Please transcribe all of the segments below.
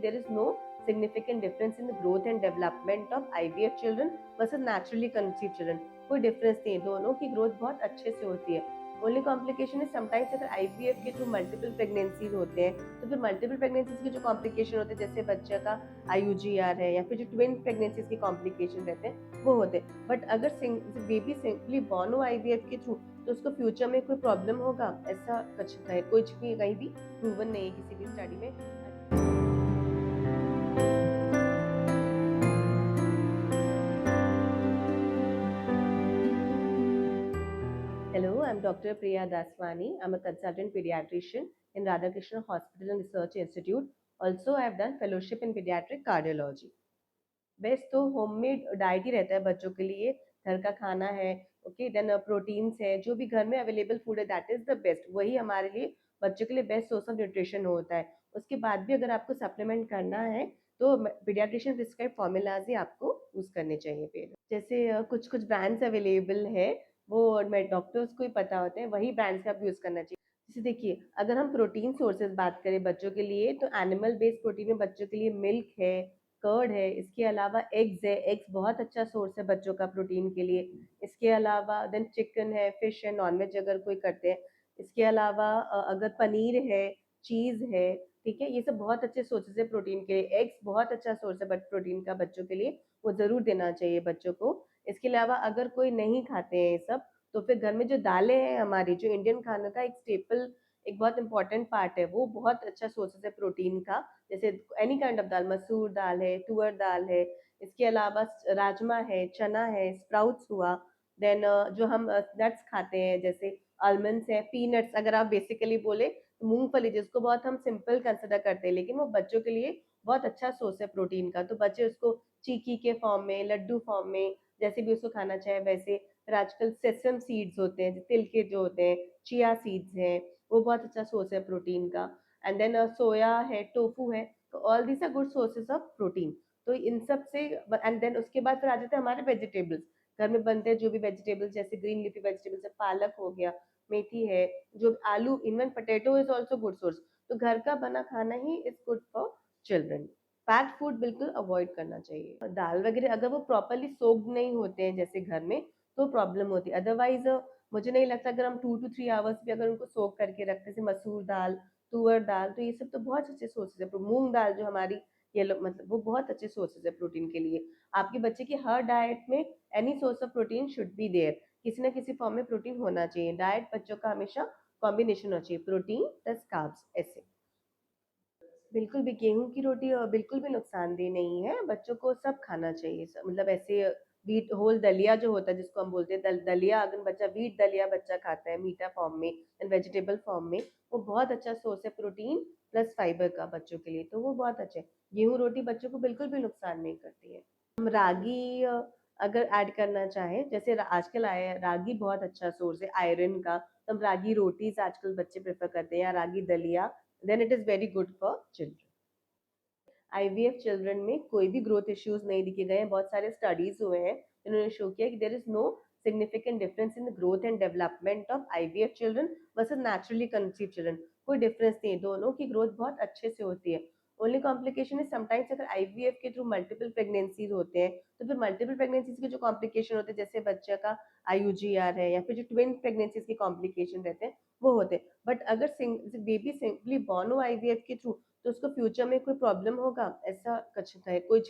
There is no significant difference in the growth and development of IVF children versus naturally conceived children. कोई difference नहीं है, दोनों की growth बहुत अच्छे से होती है. ओनली कॉम्प्लिकेशन इज समटाइम्स अगर आईवीएफ के थ्रू मल्टीपल प्रेगनेंसीज होते हैं तो फिर मल्टीपल प्रेगनेंसीज के जो कॉम्प्लिकेशन होते हैं जैसे बच्चे का आईयूजीआर है या फिर जो ट्विन प्रेगनेंसीज के कॉम्प्लिकेशन रहते हैं वो होते हैं. बट अगर बेबी सिंपली बॉर्न हो आईवीएफ के थ्रू तो उसको फ्यूचर में कोई प्रॉब्लम होगा ऐसा कुछ भी कहीं भी प्रूवन नहीं है किसी भी स्टडी में. Hello, I'm Dr. Priya Daswani. I'm a consultant pediatrician in Radhakrishna Hospital and Research Institute. Also, I've done fellowship in pediatric cardiology. Best तो होममेड डाइट ही रहता है बच्चों के लिए. घर का खाना है, ओके, देन प्रोटीन्स है, जो भी घर में अवेलेबल फूड है दैट इज द बेस्ट. वही हमारे लिए बच्चों के लिए बेस्ट सोर्स ऑफ न्यूट्रिशन होता है. उसके बाद भी अगर आपको सप्लीमेंट करना है तो पीडियाट्रिशियन प्रिस्क्राइब फॉर्मूलाज ही आपको यूज करने चाहिए. फिर जैसे कुछ कुछ ब्रांड्स अवेलेबल है वो डॉक्टर्स को ही पता होते हैं, वही ब्रांड्स का आप यूज करना चाहिए. जैसे देखिए, अगर हम प्रोटीन सोर्सेज बात करें बच्चों के लिए तो एनिमल बेस्ड प्रोटीन में बच्चों के लिए मिल्क है, कर्ड है, इसके अलावा एग्स है. एग्स बहुत अच्छा सोर्स है बच्चों का प्रोटीन के लिए. इसके अलावा देन चिकन है, फिश है, नॉनवेज अगर कोई करते हैं. इसके अलावा अगर पनीर है, चीज है, ठीक है, ये सब बहुत अच्छे सोर्सेज है प्रोटीन के लिए. एग्स बहुत अच्छा सोर्स है बट प्रोटीन का बच्चों के लिए, वो जरूर देना चाहिए बच्चों को. इसके अलावा अगर कोई नहीं खाते हैं ये सब तो फिर घर में जो दालें हैं हमारी, जो इंडियन खाने का एक स्टेपल, एक बहुत इंपॉर्टेंट पार्ट है, वो बहुत अच्छा सोर्सेज है प्रोटीन का. जैसे एनी काइंड ऑफ दाल, मसूर दाल है, तुअर दाल है, इसके अलावा राजमा है, चना है, स्प्राउट्स हुआ. देन जो हम नट्स खाते हैं जैसे आलमंड्स है, पीनट्स. अगर आप बेसिकली बोले तो मूंगफली, जिसको बहुत हम सिंपल कंसिडर करते हैं लेकिन वो बच्चों के लिए बहुत अच्छा सोर्स है प्रोटीन का. तो बच्चे उसको चीकी के फॉर्म में, लड्डू फॉर्म में, जैसे भी उसको खाना चाहे वैसे. फिर आजकल सेसम सीड्स होते हैं, तिल के जो होते हैं, चिया सीड्स हैं, वो बहुत अच्छा सोर्स है प्रोटीन का. एंड देन सोया है, टोफू है. तो all these are good sources of protein. तो इन सब से एंड देन उसके बाद फिर आ जाते हैं हमारे वेजिटेबल्स. घर में बनते हैं जो भी वेजिटेबल्स, जैसे ग्रीन लीफी वेजिटेबल्स है, पालक हो गया, मेथी है, जो आलू, even potato is also good source. तो घर का बना खाना he is good for children. Packed food बिल्कुल अवॉइड करना चाहिए. दाल वगैरह अगर वो प्रॉपरली सोक्ड नहीं होते हैं जैसे घर में तो प्रॉब्लम होती है. अदरवाइज मुझे नहीं लगता अगर हम 2 to 3 आवर्स भी अगर उनको सोक करके रखते, जैसे मसूर दाल, तुअर दाल, तो ये सब तो बहुत अच्छे सोर्सेज है. मूंग दाल जो हमारी, ये लोग मतलब वो बहुत अच्छे सोर्सेज है प्रोटीन के लिए. आपके बच्चे की हर डाइट में any source of protein should be there. किसी ना किसी फॉर्म में प्रोटीन होना चाहिए. डाइट बच्चों का हमेशा कॉम्बिनेशन होना चाहिए, प्रोटीन प्लस कार्ब्स ऐसे. बिल्कुल भी गेहूँ की रोटी बिल्कुल भी नुकसानदेह नहीं है, बच्चों को सब खाना चाहिए. मतलब ऐसे व्हीट होल दलिया जो होता है जिसको हम बोलते हैं दलिया, अगर बच्चा व्हीट दलिया बच्चा खाता है मीठा फॉर्म में एंड वेजिटेबल फॉर्म में, वो बहुत अच्छा सोर्स है प्रोटीन प्लस फाइबर का बच्चों के लिए. तो वो बहुत अच्छा है. गेहूँ रोटी बच्चों को बिल्कुल भी नुकसान नहीं करती है. हम रागी अगर ऐड करना चाहें, जैसे आजकल आया रागी बहुत अच्छा सोर्स है आयरन का, तो हम रागी रोटीज आजकल बच्चे प्रेफर करते हैं या रागी दलिया, then it is very good for children. IVF children में कोई भी ग्रोथ इश्यूज नहीं दिखे गए हैं. बहुत सारे स्टडीज हुए हैं जिन्होंने शो किया कि there is no significant difference in the growth and development of IVF children versus naturally conceive children. कोई डिफरेंस नहीं है, दोनों की ग्रोथ बहुत अच्छे से होती है. ओनली कॉम्प्लिकेशन इज समटाइम्स अगर आईवीएफ के थ्रू मल्टीपल प्रेगनेंसीज होते हैं तो फिर मल्टीपल प्रेगनेंसीज के जो कॉम्प्लिकेशन होते हैं जैसे बच्चे का आईयूजीआर है या फिर जो ट्विन प्रेगनेंसीज के कॉम्प्लिकेशन रहते हैं वो होते हैं. बट अगर बेबी सिंपली बॉर्न हो आईवीएफ के थ्रू तो उसको फ्यूचर में कोई प्रॉब्लम होगा ऐसा कुछ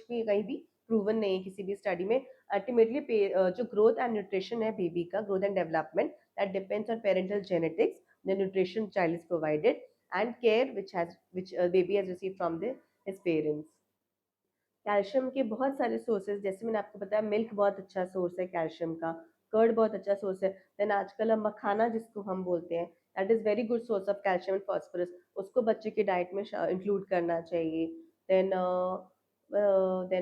भी कहीं भी प्रूवन नहीं है किसी भी स्टडी में. अल्टीमेटली जो ग्रोथ एंड न्यूट्रिशन है बेबी का, growth and development, that depends on parental genetics, the nutrition child is provided and care which baby has received from his parents. Calcium के बहुत सारे सोर्सेज, जैसे मैंने आपको बताया मिल्क बहुत अच्छा सोर्स है कैल्शियम का, कर्ड बहुत अच्छा सोर्स है. देन आजकल हम मखाना जिसको हम बोलते हैं, that is very good source of calcium and phosphorus, उसको बच्चे की डाइट में इंक्लूड करना चाहिए. देन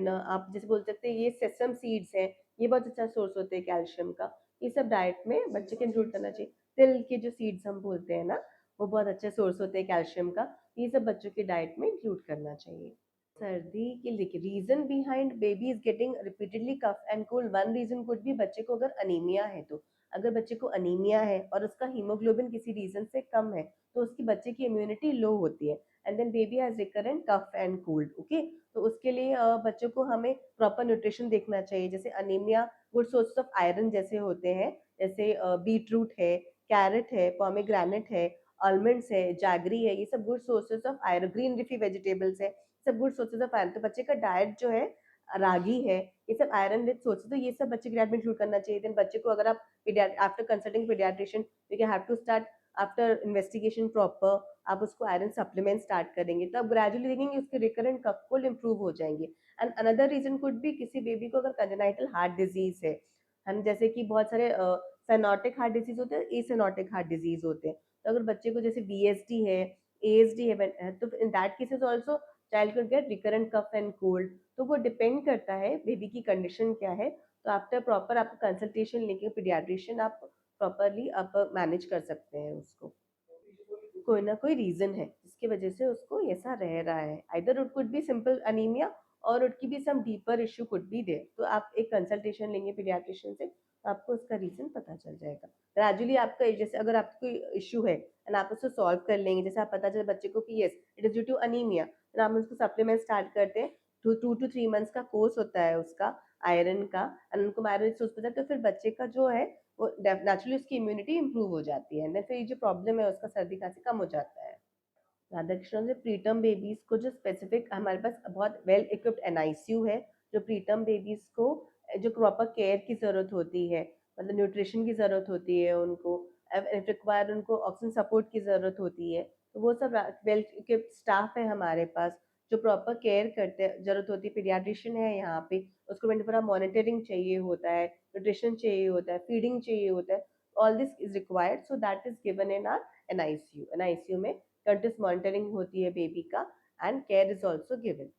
आप जैसे बोल सकते हैं ये सेसम सीड्स हैं, ये बहुत अच्छा सोर्स होते हैं कैल्शियम का. ये सब डाइट में बच्चे के इंक्लूड करना चाहिए. तिल के जो सीड्स हम बोलते हैं ना, वो बहुत अच्छे सोर्स होते हैं कैल्शियम का. ये सब बच्चों की डाइट में इंक्लूड करना चाहिए. सर्दी के लिए reason behind baby is getting repeatedly cough and cold, one reason could भी बच्चे को अगर अनीमिया है तो. अगर बच्चे को अनीमिया है और उसका हीमोग्लोबिन किसी रीजन से कम है तो उसकी बच्चे की इम्यूनिटी लो होती है. And then baby has recurrent cough and cold. Okay, तो उसके लिए बच्चों को हमें प्रॉपर न्यूट्रिशन देखना चाहिए, जैसे anaemia, good source of iron जैसे होते हैं, जैसे बीट रूट है, कैरेट है, पोमेग्रेनेट है, आलमंड्स है, जैगरी है, ये सब good sources of iron, green leafy vegetables है, सब गुड सोर्सेज ऑफ आयरन। तो बच्चे का डाइट जो है, रागी है, ये सब आयरन रिच सोर्सेज, तो ये सब बच्चे के डाइट में इंक्लूड करना चाहिए। देन बच्चे को अगर आप after consulting paediatrician you have to start after investigation proper, आप उसको आयरन सप्लीमेंट स्टार्ट करेंगे, तो आप ग्रेजुअली देखेंगे उसके रिकरेंट कफ कोल्ड इंप्रूव हो जाएंगे। एंड अनदर रीजन कुड भी, किसी बेबी को अगर कंजेनाइटल हार्ट डिजीज है, हम जैसे कि बहुत सारे साइनोटिक हार्ट डिजीज होते हैं, एसिनोटिक हार्ट डिजीज होते हैं, तो अगर बच्चे को जैसे बीएसडी है, एएसडी है, तो in that cases also child could get recurrent cough and cold. तो वो डिपेंड करता है बेबी की कंडीशन क्या है। तो आफ्टर प्रॉपर आप कंसल्टेशन लेके पीडियाट्रिशियन, आप प्रॉपरली आप मैनेज कर सकते हैं उसको। कोई ना कोई रीजन है जिसकी वजह से उसको ऐसा रह रहा है, either it could be simple anaemia और इट की भी some deeper issue could be there. तो आप एक कंसल्टेशन लेंगे पीडियाट्रिशियन से, तो आपको उसका रीजन पता चल जाएगा ग्रेजुअली। आपका जैसे अगर आपको कोई इशू है एंड आप उसको सॉल्व कर लेंगे, जैसे आप पता चले बच्चे को कि yes it is due to anaemia, तो आप उसको सप्लीमेंट स्टार्ट करते हैं। 2 to 3 months का कोर्स होता है उसका आयरन का, एंड उनको आयरन सोर्स पता है, तो फिर बच्चे का जो है वो नेचुरली उसकी इम्यूनिटी इंप्रूव हो जाती है, फिर ये जो प्रॉब्लम है उसका सर्दी खांसी कम हो जाता है। राधा कृष्ण से प्रीटर्म बेबीज को जो स्पेसिफिक हमारे पास बहुत वेल इक्विप्ड एनआईसीयू है, जो प्रीटर्म बेबीज को जो प्रॉपर केयर की जरूरत होती है, मतलब न्यूट्रिशन की जरूरत होती है उनको, रिक्वायर उनको ऑक्सीजन सपोर्ट की जरूरत होती है, तो वो सब वेल इक्विप्ड स्टाफ है हमारे पास जो प्रॉपर केयर करते हैं, जरूरत होती है। पीडियाट्रिशियन है यहाँ पे, उसको 24 मॉनिटरिंग चाहिए होता है, न्यूट्रिशन चाहिए होता है, फीडिंग चाहिए होता है, all this is required, so that is given in are NICU. NICU में कंटिन्यूस मॉनिटरिंग होती है बेबी का, and care is also given.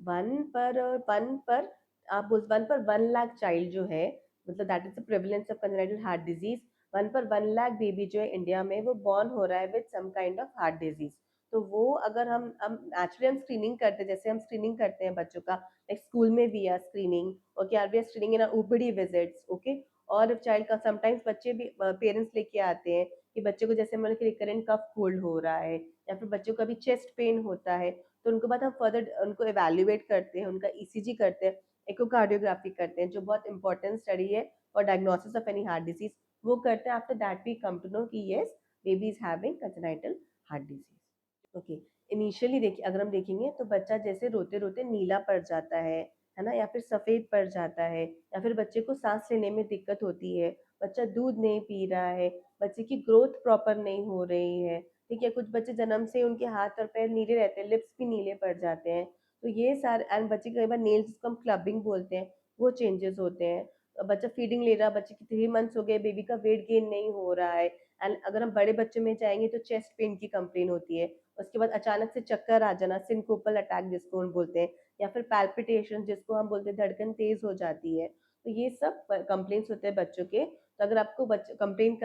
One पर आप उस 1 पर 1 लाख चाइल्ड जो है, मतलब that is the prevalence of congenital heart disease. 1 पर 1 लाख बेबी जो है इंडिया में, वो बॉर्न हो रहा है with some kind of heart disease. तो वो अगर हम नेचुरली हम स्क्रीनिंग करते हैं, जैसे हम स्क्रीनिंग करते हैं बच्चों का, लाइक स्कूल में भी है screening, okay, are we are screening in OPD visits, okay. और चाइल्ड का समटाइम्स बच्चे भी पेरेंट्स लेके आते हैं कि बच्चे को जैसे मतलब कि रिकरेंट कफ कोल्ड हो रहा है, या फिर बच्चों का भी चेस्ट पेन होता है, तो उनको बाद हम फर्दर उनको एवेल्युएट करते हैं, उनका ईसीजी करते हैं, इकोकार्डियोग्राफी करते हैं, जो बहुत इंपॉर्टेंट स्टडी है और diagnosis of any heart disease, वो करते हैं। After that we come to know कि yes baby is having congenital heart disease. Okay, initially देखिए, अगर हम देखेंगे तो बच्चा जैसे रोते रोते नीला पड़ जाता है ना, या फिर सफेद पड़ जाता है, या फिर बच्चे को सांस लेने में दिक्कत होती है, बच्चा दूध नहीं पी रहा है, बच्चे की ग्रोथ प्रॉपर नहीं हो रही है, ठीक है, कुछ बच्चे जन्म से उनके हाथ और पैर नीले रहते हैं, लिप्स भी नीले पड़ जाते हैं, तो ये सारे, एंड बच्चे कई बार नेल्स जिसको हम क्लबिंग बोलते हैं, वो चेंजेस होते हैं। बच्चा फीडिंग ले रहा, बच्चे की 3 months हो गए, बेबी का वेट गेन नहीं हो रहा है, एंड अगर हम बड़े बच्चे में जाएंगे तो चेस्ट पेन की कंप्लेन होती है, उसके बाद अचानक से चक्कर आ जाना, सिंकोपल अटैक जिसको हम बोलते हैं, या फिर पैल्पिटेशन जिसको हम बोलते हैं, धड़कन तेज हो जाती है, तो ये सब कंप्लेन्स होते हैं बच्चों के। तो अगर आपको बच्चा कंप्लेन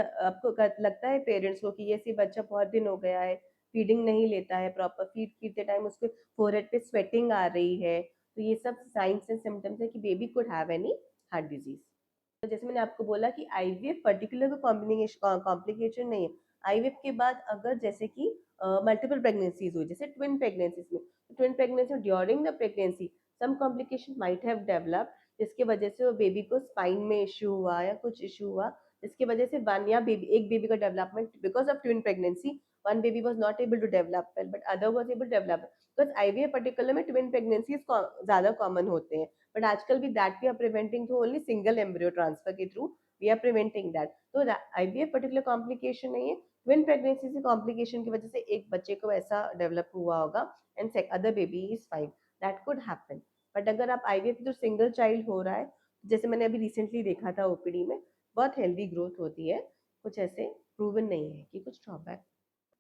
लगता है पेरेंट्स को कि ये सी बच्चा बहुत दिन हो गया है, फीडिंग नहीं लेता है प्रॉपर, फीडते टाइम उसके फोरहेड पे स्वेटिंग आ रही है, तो ये सब साइंस एंड सिम्टम्स है कि baby could have any heart disease. तो जैसे मैंने आपको बोला कि आईवीएफ पर्टिकुलर कॉम्बिनेशन कॉम्प्लिकेशन नहीं है। आईवीएफ के बाद अगर जैसे कि मल्टीपल प्रेगनेंसीज हुई, जैसे ट्विन प्रेगनेंसीज में, twin pregnancy during the pregnancy some complication might have developed, जिसके वजह से वो बेबी को स्पाइन में इशू हुआ या कुछ इशू हुआ, जिसकी वजह से वन या बेबी एक बेबी का development because of twin pregnancy, one baby was not able to develop well but other was able to develop, because IVF particular में ट्विन प्रेगनेंसीज ज्यादा कॉमन होते हैं, बट आजकल भी that we are preventing through only single embryo transfer के through we are preventing that. तो IVF particular complication नहीं है, ट्विन प्रेगनेंसी से कॉम्प्लिकेशन की वजह से एक बच्चे को ऐसा डेवलप हुआ होगा, and other baby is fine, that could happen. But अगर आप आईवीएफ जो सिंगल चाइल्ड हो रहा है, जैसे मैंने अभी रिसेंटली देखा था ओपीडी में, बहुत हेल्दी ग्रोथ होती है, कुछ ऐसे प्रूवन नहीं है कि कुछ ड्रॉबैक।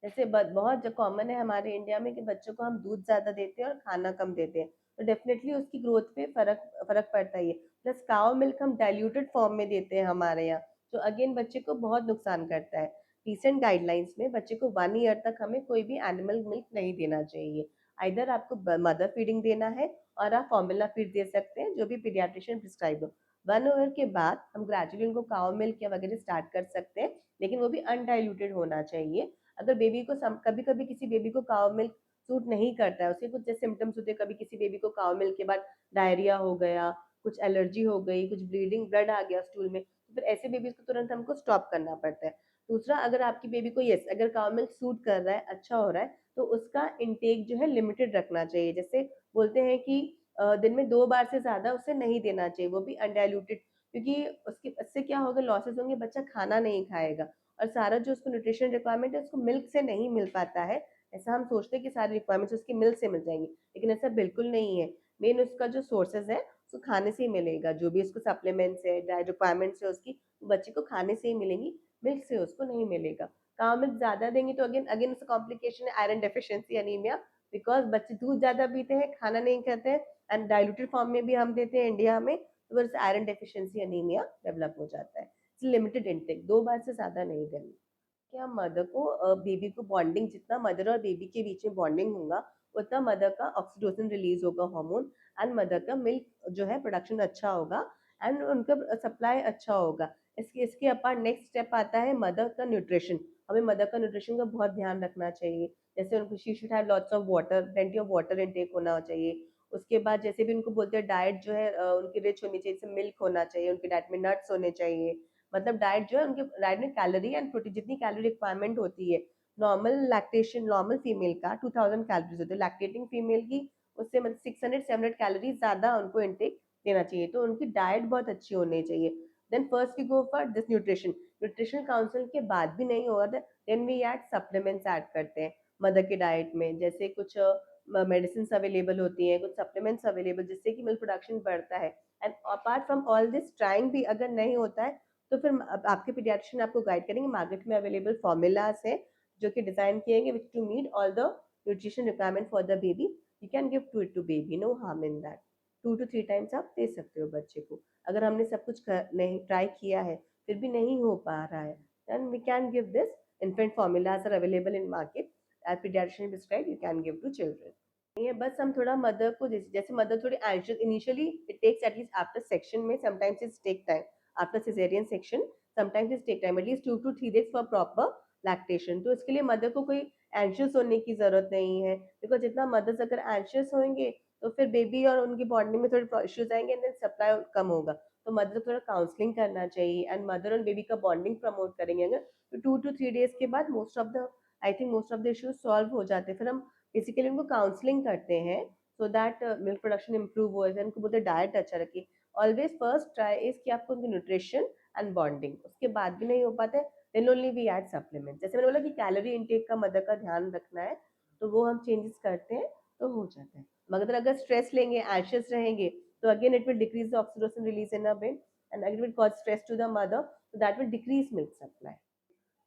जैसे बहुत जो कॉमन है हमारे इंडिया में कि बच्चों को हम दूध ज्यादा देते हैं और खाना कम देते हैं, तो डेफिनेटली उसकी ग्रोथ पे फर्क फर्क पड़ता ही है। प्लस काउ मिल्क हम डाइल्यूटेड फॉर्म में देते हैं हमारे यहाँ, जो अगेन बच्चे को बहुत नुकसान करता है। रिसेंट गाइडलाइंस में बच्चे को 1 ईयर तक हमें कोई भी एनिमल मिल्क नहीं देना चाहिए, आइदर आपको मदर फीडिंग देना है और आप फॉर्मूला फीड दे सकते हैं जो भी पीडियाट्रिशियन प्रिस्क्राइब हो। 1 ईयर के बाद हम ग्रेजुअली उनको काउ मिल्क या वगैरह स्टार्ट कर सकते हैं, लेकिन वो भी अनडाइल्यूटेड होना चाहिए। अगर बेबी को कभी कभी किसी बेबी को काव मिल्क सूट नहीं करता है, उसके कुछ जैसे सिम्टम्स होते हैं, कभी किसी बेबी को काव मिल्क के बाद डायरिया हो गया, कुछ एलर्जी हो गई, कुछ ब्लीडिंग ब्लड आ गया स्टूल में, तो फिर ऐसे बेबीज को तुरंत हमको स्टॉप करना पड़ता है। दूसरा, अगर आपकी बेबी को यस अगर काव मिल्क सूट कर रहा है, अच्छा हो रहा है, तो उसका इंटेक जो है लिमिटेड रखना चाहिए। जैसे बोलते हैं कि दिन में 2 बार से ज़्यादा उसे नहीं देना चाहिए, वो भी अनडाइल्यूटेड, क्योंकि उसके इससे क्या होगा, लॉसेस होंगे, बच्चा खाना नहीं खाएगा और सारा जो उसको न्यूट्रिशन रिक्वायरमेंट है उसको मिल्क से नहीं मिल पाता है। ऐसा हम सोचते हैं कि सारी रिक्वायरमेंट्स उसकी मिल्क से मिल जाएंगी, लेकिन ऐसा बिल्कुल नहीं है। मेन उसका जो सोर्सेज है उसको खाने से ही मिलेगा, जो भी उसको सप्लीमेंट्स है, डाइट रिक्वायरमेंट्स है उसकी, वो बच्चे को खाने से ही मिलेंगी, मिल्क से उसको नहीं मिलेगा। काव मिल्क ज़्यादा देंगे तो अगेन अगेन उसका कॉम्प्लिकेशन है आयरन डेफिशिएंसी अनीमिया, बिकॉज बच्चे दूध ज़्यादा पीते हैं, खाना नहीं खाते हैं, एंड डाइल्यूटेड फॉर्म में भी हम देते हैं इंडिया में, तो फिर आयरन डेफिशिएंसी अनीमिया डेवलप हो जाता है। लिमिटेड इंटेक, 2 बार से ज़्यादा नहीं देना। क्या मदर को बेबी को बॉन्डिंग, जितना मदर और बेबी के बीच में बॉन्डिंग होगा, उतना मदर का ऑक्सीटोसिन रिलीज होगा हार्मोन, एंड मदर का मिल्क जो है प्रोडक्शन अच्छा होगा, एंड उनका सप्लाई अच्छा होगा। इसके इसके अपार्ट नेक्स्ट स्टेप आता है मदर का न्यूट्रिशन। हमें मदर का न्यूट्रिशन का बहुत ध्यान रखना चाहिए। जैसे उनको she should have lots of water, plenty of water intake होना चाहिए। उसके बाद जैसे भी उनको बोलते हैं डाइट जो है उनकी रिच होनी चाहिए, जैसे मिल्क होना चाहिए, उनकी डाइट में नट्स होने चाहिए। मतलब डाइट जो है उनके डाइट में कैलोरी एंड प्रोटीन, जितनी कैलोरी रिक्वायरमेंट होती है नॉर्मल लैक्टेशन, नॉर्मल फीमेल का 2000 कैलोरीज होती है, लैक्टेटिंग फीमेल की उससे मतलब 600-700 कैलोरीज ज्यादा उनको इनटेक देना चाहिए। तो उनकी डाइट बहुत अच्छी होनी चाहिए। Then first we go for this nutrition. Nutrition council के बाद भी नहीं होगा, then we add supplements add करते हैं मदर की डाइट में। जैसे कुछ मेडिसिन अवेलेबल होती हैं, कुछ सप्लीमेंट्स अवेलेबल, जिससे कि मिल्क प्रोडक्शन बढ़ता है। And apart from all this trying भी अगर नहीं होता है, तो फिर आपके पीडियाट्रिशियन आपको गाइड करेंगे। मार्केट में अवेलेबल फॉर्मूलाज हैं जो कि डिजाइन किए गए which to meet all the nutrition requirement for the baby. You can give to it to baby, no harm in that. 2 to 3 times आप दे सकते हो बच्चे को। अगर हमने सब कुछ नहीं ट्राई किया है फिर भी नहीं हो पा रहा है, then we can give this infant formulas are available in market as pediatrician prescribed, you can give to children। ये बस हम थोड़ा मदर को जैसे मदर थोड़ी anxious initially, it takes at least after section में sometimes it's take time, after caesarean section sometimes it's take time at least 2 to 3 days for proper lactation. तो इसके लिए मदर को कोई एंशियस होने की जरूरत नहीं है, बिकॉज जितना मदर्स अगर एंशियस होंगे तो फिर बेबी और उनकी बॉन्डिंग में थोड़े इश्यूज आएंगे एंड देन सप्लाई कम होगा। तो मदर को थोड़ा काउंसलिंग करना चाहिए एंड मदर और बेबी का बॉन्डिंग प्रमोट करेंगे अगर, तो 2 to 3 days के बाद most of the, I think most of the issues solve हो जाते हैं। फिर हम बेसिकली उनको काउंसलिंग करते हैं so that milk production improve हो जाए, उनको बोलते डाइट अच्छा रखिए। ऑलवेज फर्स्ट ट्राई इज कि आपको उनकी न्यूट्रिशन एंड बॉन्डिंग, उसके बाद भी नहीं हो पाते then only we add supplement. जैसे मैंने बोला कि कैलोरी इनटेक का मदर का ध्यान रखना है, तो वो हम चेंजेस करते हैं तो हो जाता है। मगर अगर स्ट्रेस लेंगे, एंशियस रहेंगे, तो again it will decrease the oxytocin release in a brain and it will cause stress to the mother, so that will decrease milk supply।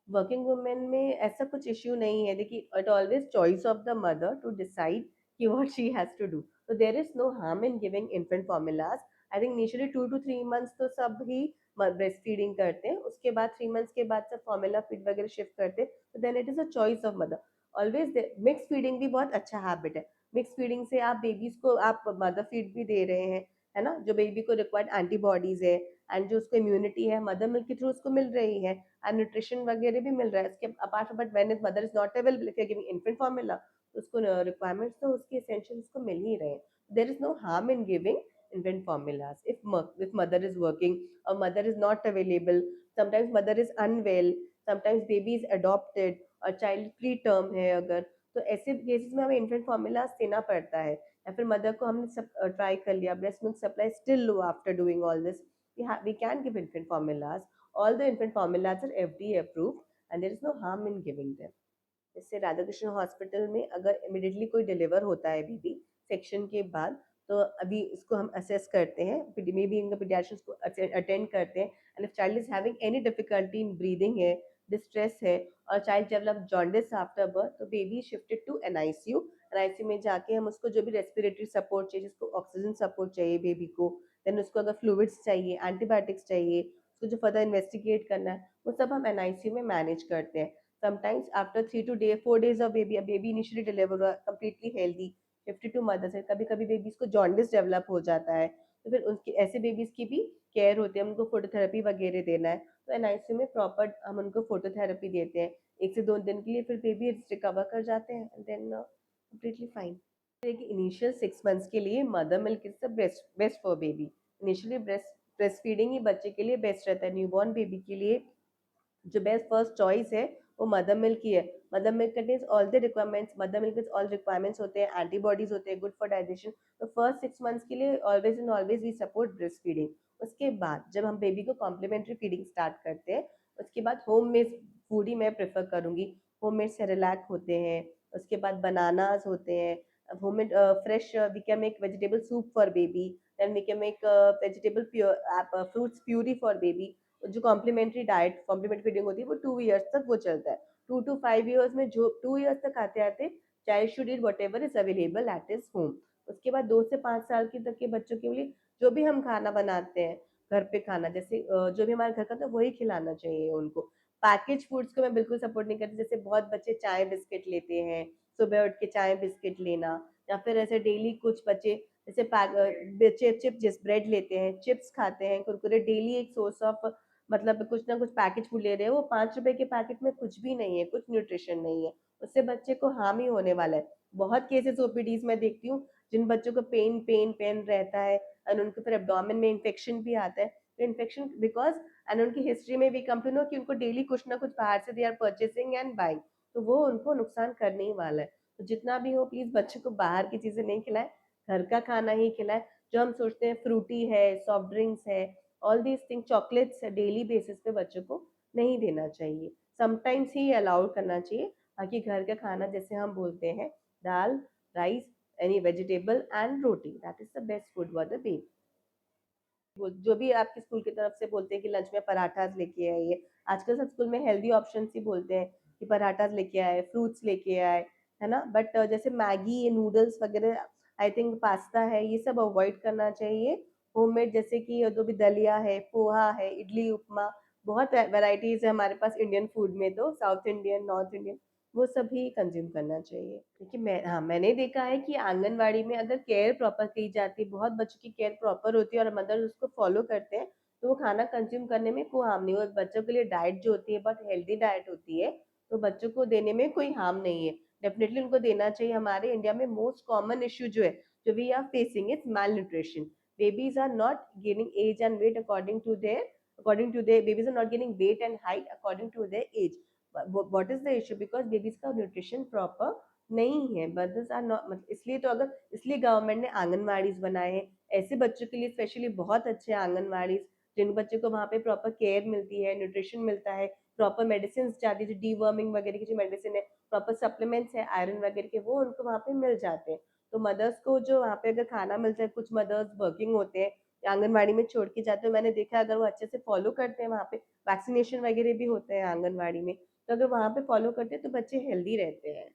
Working women में ऐसा कुछ इश्यू नहीं है। देखिए it always choice of the mother to decide कि what she has to do, तो there is no harm in giving infant formulas. I think initially 2 to 3 months तो सब ही ब्रेस्ट फीडिंग करते हैं, उसके बाद 3 months के बाद सब फॉर्मूला फीड वगैरह शिफ्ट करते हैं, तो then it is a choice of mother. Always mix feeding भी बहुत अच्छा हैबिट है। मिक्स फीडिंग से आप बेबीज को आप मदर फीड भी दे रहे हैं, है ना, जो बेबी को रिक्वायर्ड एंटीबॉडीज है एंड जो उसको इम्यूनिटी है मदर मिल्क के थ्रू उसको मिल रही है, एंड न्यूट्रिशन वगैरह भी मिल रहा है इसके apart. But when is mother is not available if you are giving infant formula, तो उसको रिक्वायरमेंट्स तो उसके एसेंशियल्स को मिल ही रहे हैं। There is no harm in giving infant formulas if mother is working और mother is not available, sometimes mother is unwell, sometimes baby is adopted और चाइल्ड प्री टर्म है अगर, तो ऐसे केसेस में हमें इन्फेंट फॉर्मूलाज देना पड़ता है। या फिर मदर को हमने सब ट्राई कर लिया, breast milk supply still low after doing all this, we can give infant formulas। All the infant formulas are FDA approved and there is no harm in giving them। जैसे Radha Krishna hospital में अगर immediately कोई deliver होता है baby section के बाद, तो अभी इसको हम असेस करते हैं, मे बी इनका पीडियाट्रिशियंस को अटेंड करते हैं, and if child is having any difficulty in breathing है, डिस्ट्रेस है, और child develop jaundice after birth, तो baby shifted to NICU. NICU में जाके हम उसको जो भी रेस्पिरेटरी सपोर्ट चाहिए, जिसको ऑक्सीजन सपोर्ट चाहिए बेबी को, देन उसको अगर फ्लूइड्स चाहिए, एंटीबायोटिक्स चाहिए, उसको जो फर्दर इन्वेस्टिगेट करना है, वो सब हम एनआईसीयू में मैनेज करते हैं। Sometimes after 4 days of baby, a baby initially deliver completely healthy, 52 mothers है, कभी कभी बेबीज को जॉन्डिस डेवलप हो जाता है, तो फिर उनके ऐसे बेबीज की भी केयर होती है, उनको फोटोथेरेपी वगैरह देना है, तो एनआईसीयू में प्रॉपर हम उनको फोटोथेरेपी देते हैं। 1 से 2 दिन के लिए, फिर बेबी रिकवर कर जाते हैं एंड देन कंप्लीटली फाइन। देखिए इनिशियल 6 मंथ्स के लिए mother milk is the best best for baby. Initially breast feeding ही बच्चे के लिए बेस्ट रहता है। न्यूबॉर्न बेबी के लिए जो बेस्ट फर्स्ट चॉइस है वो मदर मिल्क ही है। Mother milk contains all the requirements, mother milk with all requirements होते हैं, एंटीबॉडीज होते हैं, गुड फॉर डाइजेशन। तो फर्स्ट 6 मंथ्स के लिए always and always we support breast feeding. उसके बाद जब हम बेबी को कॉम्प्लीमेंट्री फीडिंग स्टार्ट करते हैं, उसके बाद होम मेड फूड ही मैं प्रेफर करूँगी। होम मेड सेरेलैक होते हैं, उसके बाद बनानाज होते हैं, home made fresh we can make vegetable soup for baby, then we can make vegetable fruits puree for baby. जो कॉम्प्लीमेंट्री डाइट कॉम्प्लीमेंट्री फीडिंग होती है वो 2 इयर्स तक वो चलता है। 2 टू 5 इयर्स में जो 2 इयर्स तक आते-आते child should eat whatever is available at his home. उसके बाद 2 से 5 साल की तक के बच्चों के लिए जो भी हम खाना बनाते हैं, घर पे खाना जैसे जो भी हमारे घर का था वही खिलाना चाहिए उनको। पैकेज फूड्स को मैं बिल्कुल सपोर्ट नहीं करती, जैसे बहुत बच्चे चाय बिस्किट लेते हैं, सुबह उठ के चाय बिस्किट लेना, या फिर ऐसे डेली कुछ बच्चे जैसे चिप जिस ब्रेड लेते हैं, चिप्स खाते हैं, कुरकुरे डेली एक सोर्स ऑफ मतलब कुछ ना कुछ पैकेज फूड ले रहे हैं, वो 5 रुपए के पैकेट में कुछ भी नहीं है, कुछ न्यूट्रिशन नहीं है, उससे बच्चे को हार्म ही होने वाला है। बहुत केसेस ओपीडीज में देखती हूँ जिन बच्चों को पेन रहता है और उनको फिर एब्डोमेन में इन्फेक्शन भी आता है। तो इन्फेक्शन बिकॉज एंड उनकी हिस्ट्री में भी कम टू नो कि उनको डेली कुछ ना कुछ बाहर से they are purchasing and buying, तो वो उनको नुकसान करने ही वाला है। तो जितना भी हो प्लीज बच्चों को बाहर की चीजें नहीं खिलाएं, घर का खाना ही खिलाएं। जो हम सोचते हैं फ्रूटी है, सॉफ्ट ड्रिंक्स है, all these thing, chocolates daily basis पे बच्चों को नहीं देना चाहिए, समटाइम्स ही अलाउड करना चाहिए। बाकी घर का खाना जैसे हम बोलते हैं dal, rice, any vegetable and roti, that is the best food for the baby. जो भी आपके स्कूल की तरफ से बोलते हैं कि लंच में पराठास लेके आइए, आजकल सब स्कूल में हेल्दी ऑप्शन ही बोलते हैं कि पराठास लेके आए, फ्रूट्स लेके आए, है ना। बट जैसे मैगी, ये नूडल्स वगैरह, आई थिंक पास्ता है, ये सब अवॉइड करना चाहिए। होममेड जैसे कि जो भी दलिया है, पोहा है, इडली, उपमा, बहुत वैरायटीज है हमारे पास इंडियन फूड में, तो साउथ इंडियन, नॉर्थ इंडियन, वो सभी कंज्यूम करना चाहिए। देखिए मैंने देखा है कि आंगनवाड़ी में अगर केयर प्रॉपर की जाती है, बहुत बच्चों की केयर प्रॉपर होती है और मदर उसको फॉलो करते हैं, तो वो खाना कंज्यूम करने में कोई हार्म नहीं हो। बच्चों के लिए डाइट जो होती है बहुत हेल्दी डाइट होती है, तो बच्चों को देने में कोई हार्म नहीं है, डेफिनेटली उनको देना चाहिए। हमारे इंडिया में मोस्ट कॉमन इश्यू जो है, जो we are facing, is malnutrition. Babies are not gaining age and weight according to their babies are not gaining weight and height according to their age. What is the issue? Because babies का nutrition proper नहीं है, mothers are not, मतलब इसलिए तो अगर इसलिए government ने आंगनवाड़ीज बनाए हैं ऐसे बच्चों के लिए स्पेशली, बहुत अच्छे आंगनवाड़ीज जिन बच्चों को वहाँ पे प्रॉपर केयर मिलती है, न्यूट्रिशन मिलता है, प्रॉपर मेडिसिन जाती है, डीवर्मिंग वगैरह की जो मेडिसिन है, प्रॉपर सप्लीमेंट्स है आयरन वगैरह के, वो उनको वहाँ पे मिल जाते हैं। तो मदर्स को जो वहाँ पे अगर खाना मिलता है, कुछ मदर्स वर्किंग होते हैं, आंगनवाड़ी में छोड़ के जाते हैं, मैंने देखा अगर वो अच्छे से फॉलो करते हैं, वहाँ पे वैक्सीनेशन वगैरह भी होते हैं आंगनवाड़ी में, तो अगर वहाँ पे फॉलो करते हैं तो बच्चे हेल्दी रहते हैं।